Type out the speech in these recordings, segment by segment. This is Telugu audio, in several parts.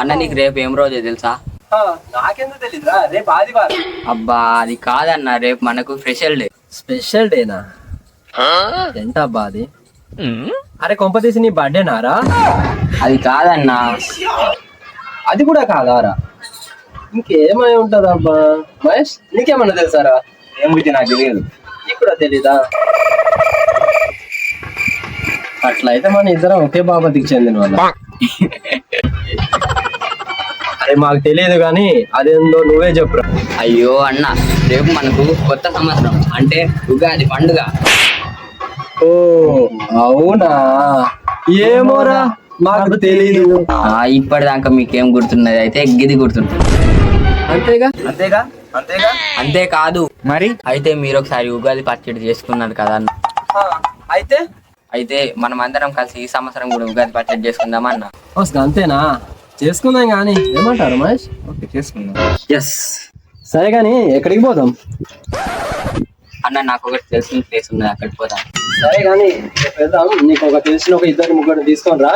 అన్న నీకు రేపు ఏం రోజో తెలుసా? నాకెందుకు తెలీదురా, రేపు ఆదివారం. అబ్బా అది కాదన్న, రేపు మనకు స్పెషల్ డే. స్పెషల్ డేనా? ఎంత అబ్బా అది? అరే కొంపతీసి నీ బర్త్డే నారా? అది కాదన్నా. అది కూడా కాదారా? ఇంకేమై ఉంటది అబ్బా? మహేష్ నీకేమన్నా తెలుసారా? ఏం గురించి నాకు తెలియదు. నీకు కూడా తెలీదా? అట్లయితే మన ఇద్దరం ఒకే బాబతికి చెందిన వాళ్ళ. అరే మాకు తెలియదు కానీ అదేందో నువ్వే చెప్పురా. అయ్యో అన్న, రేపు మనకు కొత్త సంవత్సరం, అంటే ఉగాది పండుగ. ఓ అవునా? ఏమోరా మాకు తెలీదు. ఇప్పటిదాకా మీకేం గుర్తున్నది? అయితే గిది గుర్తుంటుంది. అంతేగా? అంతేగా? అంతేగా? అంతేకాదు మరి. అయితే మీరు ఒకసారి ఉగాది పచ్చడి చేసుకున్నారు కదా అన్న. అయితే అయితే మనం అందరం కలిసి ఈ సంవత్సరం కూడా ఉగాది పచ్చడి చేసుకుందామన్న. అంతేనా? చేసుకుందాం కానీ ఏమంటారు మహేష్? ఓకే చేసుకుందాం. ఎస్. సరే కానీ ఎక్కడికి పోదాం అన్న? నాకు ఒకటి తెలిసిన ప్లేస్ ఉన్నది, అక్కడికి పోదాం. సరే కానీ వెళ్దాం. నీకు ఒక తెలిసిన ఒక ఇద్దరు ముగ్గురు తీసుకొని రా,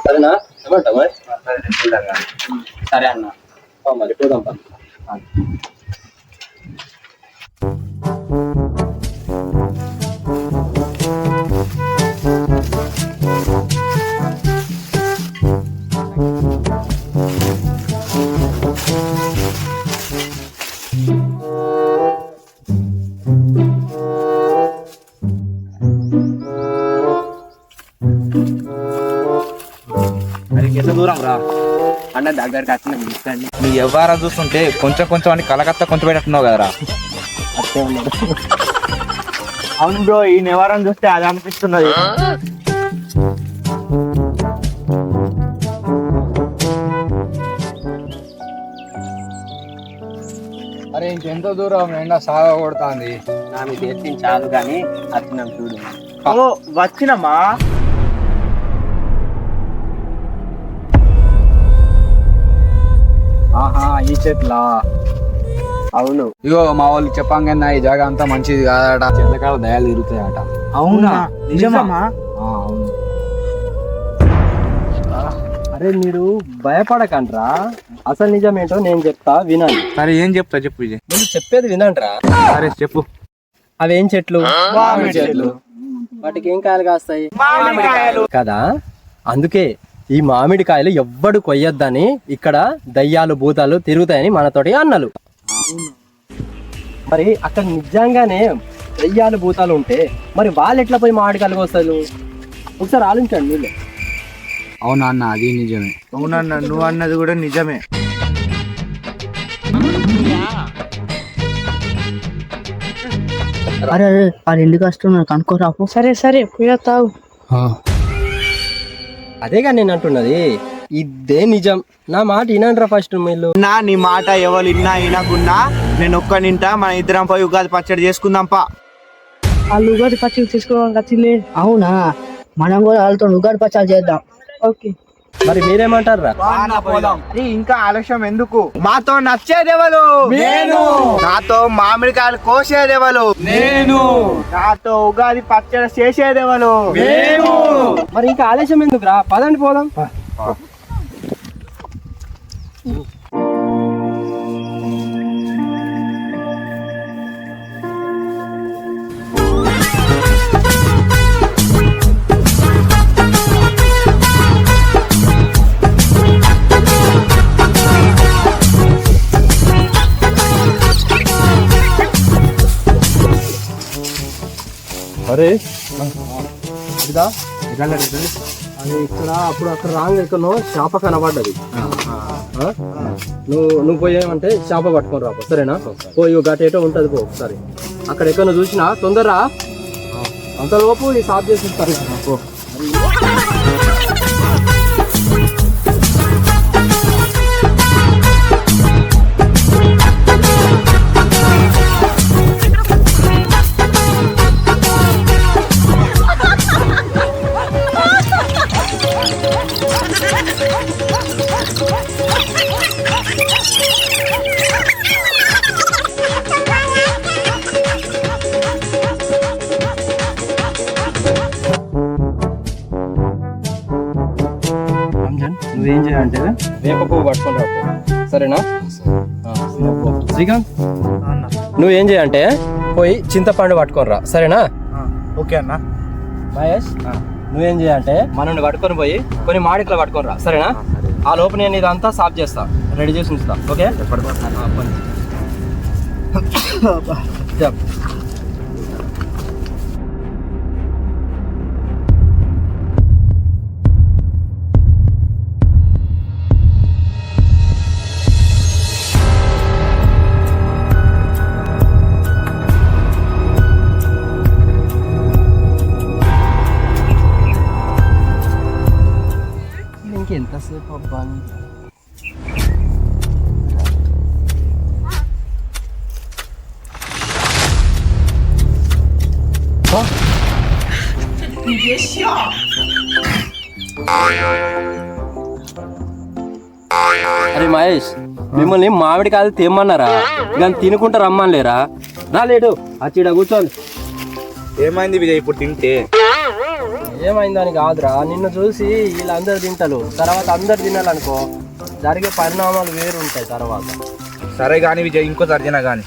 సరేనా? ఏమంటావు మహేష్? సరే అన్న. మరి పోదాం పా. మరి ఎంత దూరం రా అన్న దగ్గరికి వచ్చిన తీసుకోండి. నీ వ్యవహారం చూస్తుంటే కొంచెం కొంచెం అని కలకత్తా కొంచెం పెట్టట్టున్నావు కదరా. అవును బ్రో, ఈ నివారణ చూస్తే అది అనిపిస్తున్నది. అరే ఇంకెంత దూరం? ఎండ సాగా కొడుతుంది. నా మీ తెలిసింది చాలు కానీ వచ్చినాం చూడు. ఓ వచ్చినమ్మా. ఆహా, ఈ చెట్లా? అవును. ఇగో మా వాళ్ళు చెప్పంగా ఈ జాగా అంతా మంచిది కాదట, చెట్లకాడ దయాలు తిరుగుతాయట. అవునా? నిజమా? అవును. అరే మీరు భయపడకండ్రా, అసలు నిజమేంటో నేను చెప్తా వినండి. సరే ఏం చెప్తా చెప్పు విజయ్. మీరు చెప్పేది వినండిరా. సరే చెప్పు. అవేం చెట్లు? మామిడి చెట్లు. వాటికి ఏం కాయలు కాస్తాయి? మామిడికాయలు కదా. అందుకే ఈ మామిడికాయలు ఎవ్వడు కొయ్యొద్దని ఇక్కడ దయ్యాలు భూతాలు తిరుగుతాయని మనతోటి అన్నలు. మరి అక్కడ నిజంగానే దయ్యాలు భూతాలు ఉంటే మరి వాళ్ళు ఎట్లా పోయి మామిడికాయలు వస్తారు? ఒకసారి ఆలోచించండి మీరు. అవునా అన్న, అది నిజమే. అవునన్న, నువ్వు అన్నది కూడా నిజమే. అరే అరే అది ఎందుకు వస్తున్నారు కనుక్కోరాపు. సరే సరే పోయేస్తావు. అదేగా నేను అంటున్నది, ఇదే నిజం. నా మాట వినండిరా ఫస్ట్ మీరు. నీ మాట ఎవరు వినకున్నా నేను ఒక్కనింటా. మన ఇద్దరం పోయి ఉగాది పచ్చడి చేసుకుందాంపా. వాళ్ళు ఉగాది పచ్చడి తీసుకోవడానికి వచ్చింది. అవునా? మనం కూడా వాళ్ళతో ఉగాది పచ్చడి చేద్దాం. ఓకే. మరి మీరేమంటారా? ఇంకా ఆలస్యం ఎందుకు? మాతో నచ్చేదెవలు? నేను. నాతో మామిడికాయలు కోసేదెవలు? నేను. నాతో ఉగాది పచ్చడి చేసేదెవలు? మేము. మరి ఇంకా ఆలస్యం ఎందుకురా? పదండి పోదాం. అరే ఇదా అది ఇక్కడ అప్పుడు అక్కడ రాంగ్ ఎక్కడో చేప కనబడ్డది. నువ్వు పోయేమంటే చేప పట్టుకొని రాపో, సరేనా? పోయి గటేటో ఉంటది పో ఒకసారి. అక్కడ ఎక్కడ చూసినా తొందరరా, అంతలోపు ఈ సాఫ్ చేసి ఇస్తారు. అంటే వేప పువ్వు పట్టుకొని రా సరేనా? శ్రీకాంత్ నువ్వేం చేయంటే పోయి చింతపండు పట్టుకొని రా సరేనా? ఓకే అన్న. మహేష్ నువ్వేం చేయంటే మనల్ని పట్టుకొని పోయి కొన్ని మాడికలు పట్టుకొని రా సరేనా? ఆ లోపు నేను ఇదంతా సాఫ్ చేస్తా, రెడీ చేసి ఉంచుతా. ఓకే ఇంకెంతసేపు అబ్బా? అరే మహేష్, మిమ్మల్ని మామిడికాయలు తెమ్మన్నారా? కానీ తినుకుంటా రమ్మనిలేరా? రాలేడు అచ్చిడ కూర్చోండి. ఏమైంది విజయ్ ఇప్పుడు తింటే? ఏమైందని కాదురా, నిన్ను చూసి వీళ్ళందరూ తింటారు, తర్వాత అందరు తినాలనుకో జరిగే పరిణామాలు వేరు ఉంటాయి తర్వాత. సరే కానీ విజయ్ ఇంకోసారి తినా కానీ.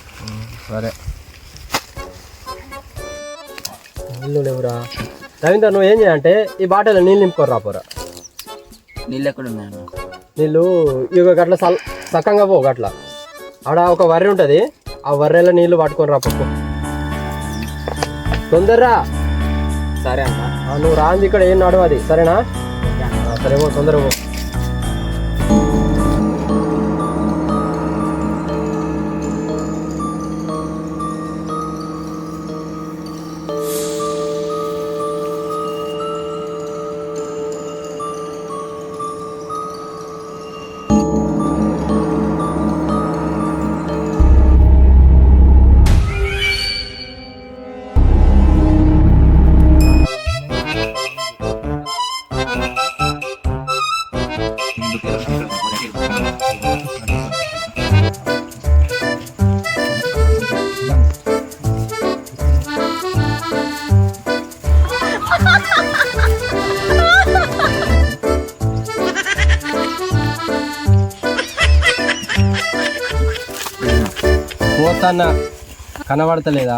సరే నీళ్ళు లేవురా. రవీంద్ర నువ్వు ఏం చేయంటే ఈ బాటలో నీళ్ళు నింపుకోరా పోరా. నీళ్ళు ఎక్కడ ఉన్నాయన్న? నీళ్ళు ఇక గట్ల సక్కంగా పో గట్ల. ఆడ ఒక వర్రె ఉంటుంది, ఆ వర్రెలో నీళ్ళు పట్టుకొని రా పప్పు. తొందరరా. సరే అన్న. నువ్వు రాంది ఇక్కడ ఏం నడవది సరేనా? సరే పో తొందరగా పో. పోతాన్న కనబడతలేదా?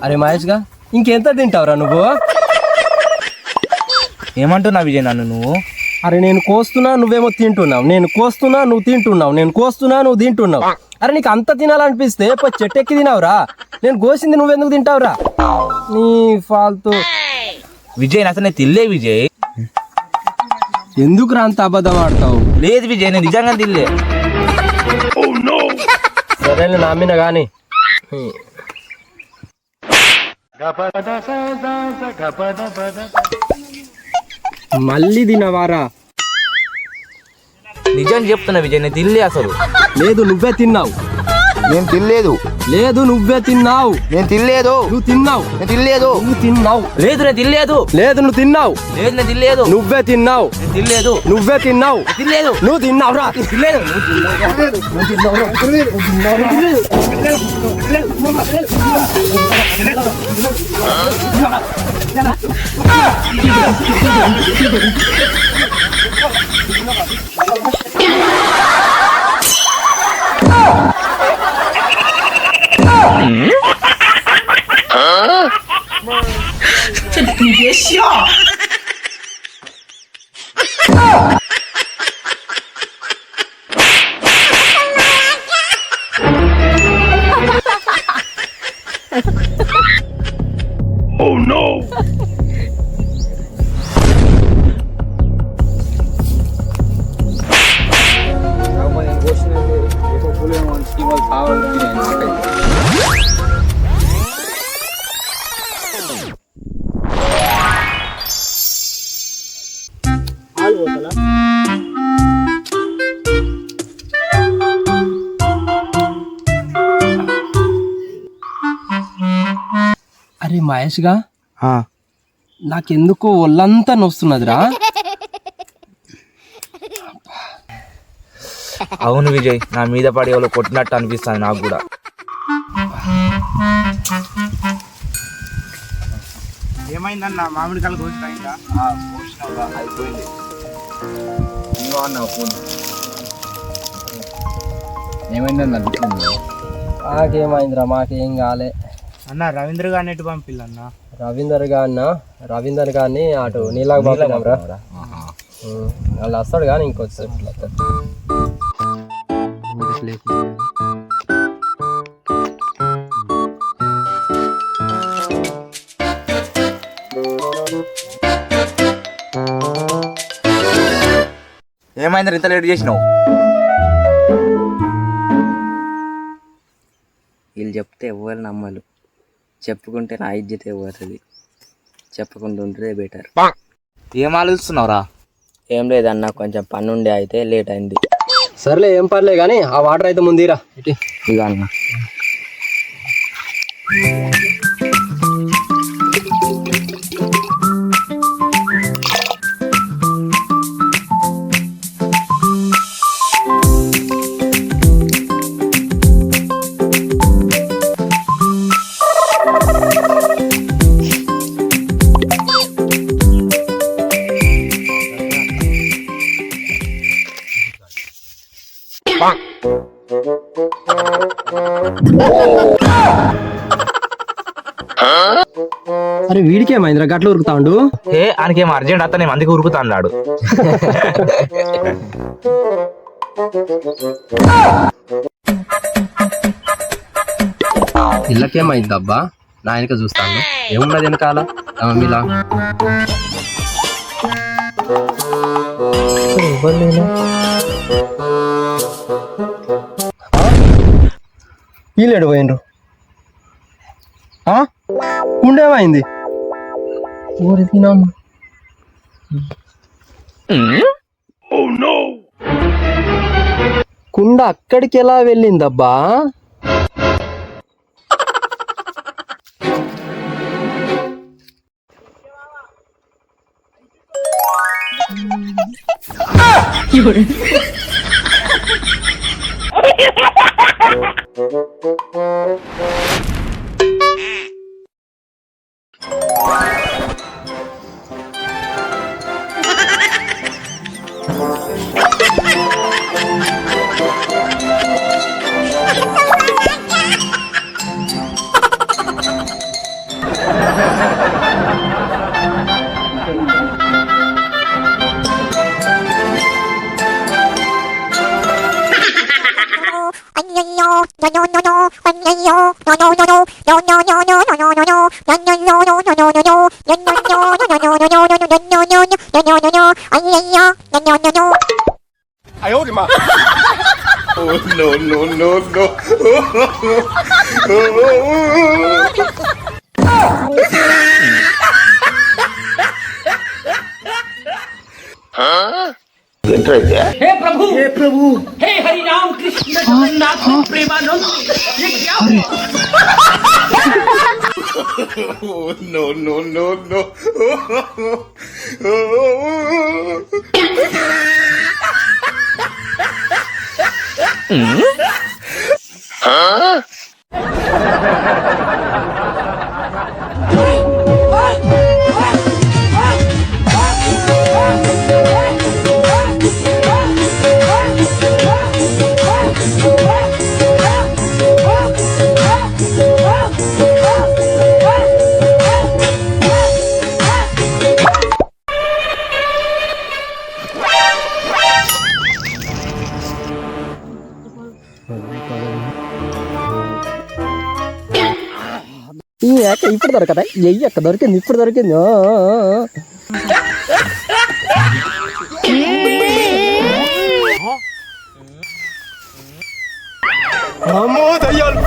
అరే మహేష్ గా ఇంకెంత తింటావురా నువ్వు? ఏమంటున్నా విజయ్ నన్ను నువ్వు? అరే నేను కోస్తున్నా నువ్వేమో తింటున్నావు, నేను కోస్తున్నా నువ్వు తింటున్నావు, నేను కోస్తున్నా నువ్వు తింటున్నావు. అరే నీకు అంత తినాలనిపిస్తే చెట్టు ఎక్కి తినావురా, నేను కోసింది నువ్వెందుకు తింటావురా? నీ ఫాల్తు. విజయ్ అసలు నేను తిల్లే విజయ్. ఎందుకు రా అంత అబద్ధం ఆడతావు? లేదు విజయ్ నేను నిజంగా తిల్లే. సరే నమ్మిన కానీ మళ్ళీ తినవారా? నిజం చెప్తున్నా విజయ్ నేను తిల్లే అసలు. లేదు నువ్వే తిన్నావు. నేను తినలేదు. లేదు నువ్వే తిన్నావు. నేను తినలేదు. నువ్వు తిన్నావు. నేను తినలేదు. నువ్వు తిన్నావు. లేదు నేను తినలేదు. లేదు నువ్వు తిన్నావు. లేదు నేను తినలేదు. నువ్వే తిన్నావు. నేను తినలేదు. నువ్వే తిన్నావు. తినలేదు. నువ్వు తిన్నావురా. తినలేదు. Oh no! అరే మహేష్ గా నాకెందుకో ఒళ్ళంతా నొస్తున్నదిరా. అవును విజయ్, నా మీద పడి ఎవరో కొట్టినట్టు అనిపిస్తుంది నాకు కూడా. ఏమైందన్న మామిడికాయలు కోసిపోయిందా? అయిపోయింది. ఏమైందన్న? మాకేమైందిరా, మాకేం కాలే. అన్న రవీంద్ర గారిని ఎటు పంపిల్లన్న? రవీందర్ గారిని అటు నీలాగా పంపినాంరా. వాళ్ళు వస్తాడు కానీ ఇంకొచ్చారు. ఏమైంది ఇంత లేట్ చేసినావు? వీళ్ళు చెప్తే ఎవరు నమ్మలు, చెప్పుకుంటే నా ఇజ్జత పోతుంది, చెప్పకుండా ఉంటే బెటర్. ఏం ఆలోచిస్తున్నావురా? ఏం లేదన్న, కొంచెం పని ఉండే అయితే లేట్ అయింది. సర్లే ఏం పర్లే కానీ ఆ వాటర్ అయితే ముందురా. ఇక అన్న అరే వీడికేమైందిరా గట్ల ఉరుకుతాండు? ఆయనకేం అర్జెంట్ అత్త, నేను అందుకే ఉరుకుతా అన్నాడు. ఇళ్ళకేమైంది అబ్బా? నా వెనక చూస్తాను, ఏమున్నది వెనకాల మీలా? వీళ్ళేడు పోయిండ్రు. కుండేమైంది? ఊరి తినమ్మ. కుండ అక్కడికి ఎలా వెళ్ళిందబ్బా? हे प्रभु हे हरि राम कृष्ण जगन्नाथ प्रेमानंद, ये क्या No, no, no, no. ఇప్పుడు దొరకదా? ఎయ్యక్క దొరికింది, ఇప్పుడు దొరికింది. అమ్మో దయ్యాలు.